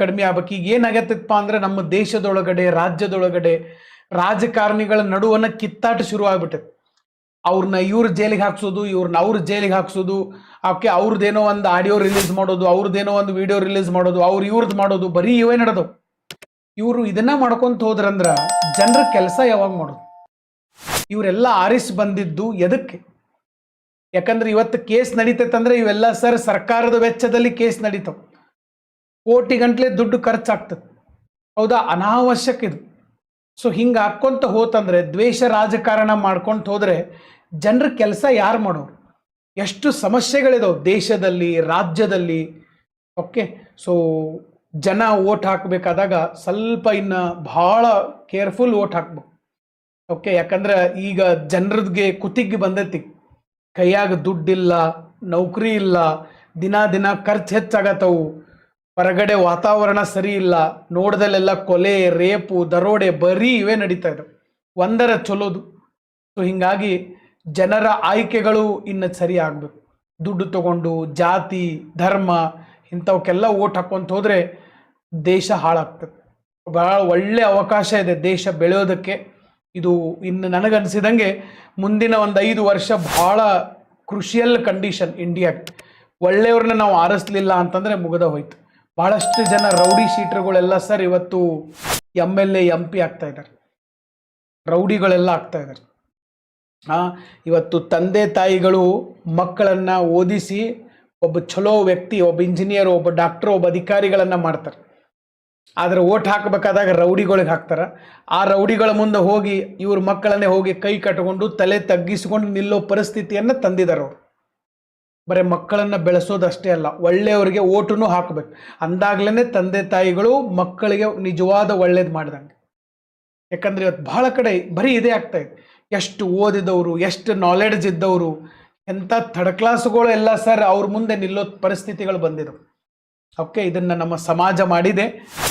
ಕಡಿಮೆ ಆಗ್ಬೇಕು. ಈಗ ಏನಾಗತ್ತಪ್ಪ ಅಂದ್ರೆ ನಮ್ಮ ದೇಶದೊಳಗಡೆ ರಾಜ್ಯದೊಳಗಡೆ ರಾಜಕಾರಣಿಗಳ ನಡುವನ್ನ ಕಿತ್ತಾಟ ಶುರು ಆಗ್ಬಿಟ್ಟೈತೆ. ಅವ್ರನ್ನ ಇವ್ರ ಜೈಲಿಗೆ ಹಾಕ್ಸೋದು, ಇವ್ರನ್ನ ಅವ್ರ ಜೈಲಿಗೆ ಹಾಕ್ಸೋದು, ಅವಕ್ಕೆ ಅವ್ರದ್ದೇನೋ ಒಂದು ಆಡಿಯೋ ರಿಲೀಸ್ ಮಾಡೋದು, ಅವ್ರದ್ದೇನೋ ಒಂದು ವಿಡಿಯೋ ರಿಲೀಸ್ ಮಾಡೋದು, ಇವ್ರದ್ದು ಮಾಡೋದು, ಬರೀ ಇವೇ ನಡೆದವು. ಇವರು ಇದನ್ನ ಮಾಡ್ಕೊಂತ ಹೋದ್ರಂದ್ರ ಜನರ ಕೆಲಸ ಯಾವಾಗ ಮಾಡೋದು? ಇವರೆಲ್ಲ ಆರಿಸಿ ಬಂದಿದ್ದು ಎದಕ್ಕೆ? ಯಾಕಂದ್ರೆ ಇವತ್ತು ಕೇಸ್ ನಡೀತೈತಂದ್ರೆ ಇವೆಲ್ಲ ಸರ್ಕಾರದ ವೆಚ್ಚದಲ್ಲಿ ಕೇಸ್ ನಡೀತಾವ. ಕೋಟಿ ಗಂಟ್ಲೆ ದುಡ್ಡು ಖರ್ಚಾಗ್ತದೆ, ಹೌದಾ? ಅನಾವಶ್ಯಕ ಇದು. ಸೊ ಹಿಂಗೆ ಹಾಕ್ಕೊಂತ ಹೋತಂದ್ರೆ ದ್ವೇಷ ರಾಜಕಾರಣ ಮಾಡ್ಕೊಂತ ಹೋದ್ರೆ ಜನರ ಕೆಲಸ ಯಾರು ಮಾಡೋರು? ಎಷ್ಟು ಸಮಸ್ಯೆಗಳಿದಾವೆ ದೇಶದಲ್ಲಿ, ರಾಜ್ಯದಲ್ಲಿ. ಓಕೆ, ಸೊ ಜನ ಓಟ್ ಹಾಕಬೇಕಾದಾಗ ಸ್ವಲ್ಪ ಇನ್ನು ಭಾಳ ಕೇರ್ಫುಲ್ ಓಟ್ ಹಾಕ್ಬೇಕು. ಓಕೆ, ಯಾಕಂದ್ರೆ ಈಗ ಜನರಿಗೆ ಕುತ್ತಿಗೆ ಬಂದೈತಿ, ಕೈಯಾಗ ದುಡ್ಡಿಲ್ಲ, ನೌಕರಿ ಇಲ್ಲ, ದಿನ ಖರ್ಚು ಹೆಚ್ಚಾಗತ್ತವು, ಹೊರಗಡೆ ವಾತಾವರಣ ಸರಿ ಇಲ್ಲ, ನೋಡ್ದಲ್ಲೆಲ್ಲ ಕೊಲೆ, ರೇಪು, ದರೋಡೆ ಬರೀ ಇವೇ ನಡೀತಾ ಇದ್ದಾವೆ, ಒಂದರ ಚಲೋದು. ಸೊ ಹಿಂಗಾಗಿ ಜನರ ಆಯ್ಕೆಗಳು ಇನ್ನು ಸರಿ ಆಗ್ಬೇಕು. ದುಡ್ಡು ತಗೊಂಡು ಜಾತಿ ಧರ್ಮ ಇಂಥವಕ್ಕೆಲ್ಲ ಓಟ್ ಹಾಕೊಂತ ಹೋದ್ರೆ ದೇಶ ಹಾಳಾಗ್ತದೆ. ಬಹಳ ಒಳ್ಳೆ ಅವಕಾಶ ಇದೆ ದೇಶ ಬೆಳೆಯೋದಕ್ಕೆ. ಇದು ಇನ್ನು ನನಗನ್ಸಿದಂಗೆ ಮುಂದಿನ ಒಂದು 5 ವರ್ಷ ಬಹಳ ಕ್ರುಷಿಯಲ್ ಕಂಡೀಷನ್ ಇಂಡಿಯಾಕ್ಕೆ. ಒಳ್ಳೆಯವ್ರನ್ನ ನಾವು ಆರಿಸ್ಲಿಲ್ಲ ಅಂತಂದ್ರೆ ಮುಗಿದ ಹೋಯ್ತು. ಬಹಳಷ್ಟು ಜನ ರೌಡಿ ಶೀಟರ್ಗಳೆಲ್ಲ ಇವತ್ತು MLA MP ಆಗ್ತಾ ಇದ್ದಾರೆ, ರೌಡಿಗಳೆಲ್ಲ ಆಗ್ತಾ ಇದ್ದಾರೆ. ಇವತ್ತು ತಂದೆ ತಾಯಿಗಳು ಮಕ್ಕಳನ್ನ ಓದಿಸಿ ಒಬ್ಬ ಚಲೋ ವ್ಯಕ್ತಿ, ಒಬ್ಬ ಇಂಜಿನಿಯರ್, ಒಬ್ಬ ಡಾಕ್ಟರ್, ಒಬ್ಬ ಅಧಿಕಾರಿಗಳನ್ನ ಮಾಡ್ತಾರೆ. ಆದರೆ ಓಟ್ ಹಾಕಬೇಕಾದಾಗ ರೌಡಿಗಳಿಗೆ ಹಾಕ್ತಾರೆ. ಆ ರೌಡಿಗಳ ಮುಂದೆ ಹೋಗಿ ಇವ್ರ ಮಕ್ಕಳನ್ನೇ ಹೋಗಿ ಕೈ ಕಟ್ಕೊಂಡು ತಲೆ ತಗ್ಗಿಸಿಕೊಂಡು ನಿಲ್ಲೋ ಪರಿಸ್ಥಿತಿಯನ್ನು ತಂದಿದ್ದಾರೆ ಅವರು. ಬರೀ ಮಕ್ಕಳನ್ನು ಬೆಳೆಸೋದಷ್ಟೇ ಅಲ್ಲ, ಒಳ್ಳೆಯವರಿಗೆ ಓಟನ್ನು ಹಾಕಬೇಕು. ಅಂದಾಗ್ಲೇ ತಂದೆ ತಾಯಿಗಳು ಮಕ್ಕಳಿಗೆ ನಿಜವಾದ ಒಳ್ಳೇದು ಮಾಡಿದಂಗೆ. ಯಾಕಂದರೆ ಇವತ್ತು ಬಹಳ ಕಡೆ ಬರೀ ಇದೇ ಆಗ್ತಾ ಇದೆ. ಎಷ್ಟು ಓದಿದವರು, ಎಷ್ಟು ನಾಲೆಡ್ಜ್ ಇದ್ದವರು, ಎಂಥ ಥರ್ಡ್ ಕ್ಲಾಸ್ಗಳು ಎಲ್ಲ ಅವ್ರ ಮುಂದೆ ನಿಲ್ಲೋ ಪರಿಸ್ಥಿತಿಗಳು ಬಂದಿದ್ದವು. ಓಕೆ, ಇದನ್ನು ನಮ್ಮ ಸಮಾಜ ಮಾಡಿದೆ,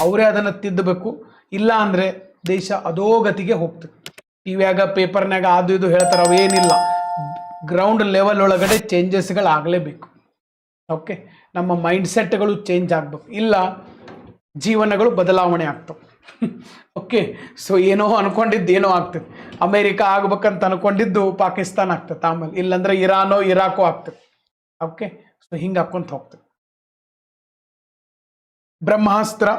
ಅವರೇ ಅದನ್ನು ತಿದ್ದಬೇಕು. ಇಲ್ಲ ಅಂದರೆ ದೇಶ ಅಧೋಗತಿಗೆ ಹೋಗ್ತದೆ. ಟಿವಿಯಾಗ ಪೇಪರ್ನಾಗ ಅದು ಇದು ಹೇಳ್ತಾರೆ, ಅವೇನಿಲ್ಲ. ಗ್ರೌಂಡ್ ಲೆವೆಲ್ ಒಳಗಡೆ ಚೇಂಜಸ್ಗಳಾಗಲೇಬೇಕು. ಓಕೆ, ನಮ್ಮ ಮೈಂಡ್ಸೆಟ್ಗಳು ಚೇಂಜ್ ಆಗಬೇಕು, ಇಲ್ಲ ಜೀವನಗಳು ಬದಲಾವಣೆ ಆಗ್ತವೆ. ಓಕೆ, ಸೊ ಏನೋ ಅನ್ಕೊಂಡಿದ್ದು ಏನೋ ಆಗ್ತದೆ. ಅಮೇರಿಕಾ ಆಗ್ಬೇಕಂತ ಅನ್ಕೊಂಡಿದ್ದು ಪಾಕಿಸ್ತಾನ ಆಗ್ತದೆ, ಆಮೇಲೆ ಇಲ್ಲಾಂದ್ರೆ ಇರಾನೋ ಇರಾಕೋ ಆಗ್ತದೆ. ಓಕೆ, ಸೊ ಹಿಂಗೆ ಹಾಕ್ಕೊಂತ ಹೋಗ್ತದೆ. ಬ್ರಹ್ಮಾಸ್ತ್ರ